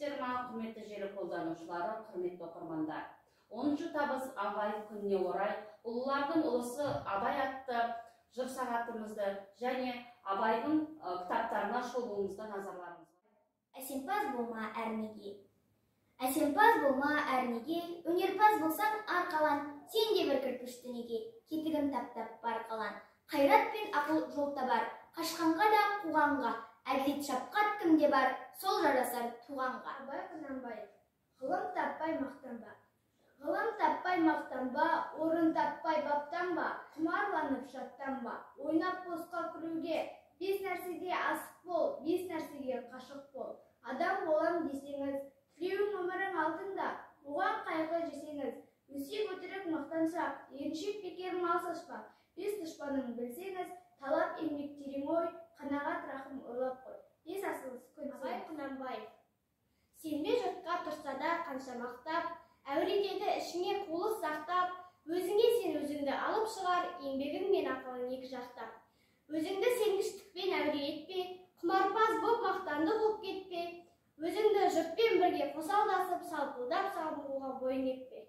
Армысыздар ма, құрметті желі қолданушылары, құрметті оқырмандар. 10-шы табыс Абай күніне орай ұлылардың ұлысы Абай атты жыр сағатымызды және Абайдың кітаптарына шолуымызды назарларыңызға. Әсемпаз болма әрнеге. Әсемпаз болма әрнеге, өнерпаз болсаң арқалан, сен де бір кірпіш дүниеге, кетігін таптап бар қалан. Қайрат пен ақыл жол табар, қашқанға да қуғанға, әділет шапқат кімде бар, сол жарасар туғанға. Абай Құнанбаев. Ғылым таппай мақтанба. Ғылым таппай мақтанба, орын таппай баптанба, құмарланып шаттанба, ойнап босқа күлуге, бес нәрсеге асық бол, бес нәрсеге қашық бол. Адам болам десеңіз, тілеуің өмірің алтында, оған қайғы жесеңіз, өсек өтірік мақтаншақ, еріншек бекер мал шашпақ, бес дұшпаның білсеңіз, талап еңбек терең ой, қанағат рахым ойлап қой. Бес асылыз күн. Абай Құнанбаев. Сенбе жұртқа тұрса да қанша мақтап, әуредегі ішіңе қулық сақтап, өзіңе сен өзіңді алып шығар, еңбегің мен ақылын екі жақтап. Өзіңді сенгіштікпен әуре етпе, құмарпаз боп мақтанды болып кетпе, өзіңді жұртпен бірге қосалдасып, салпылдап сабылуға бойын етпе.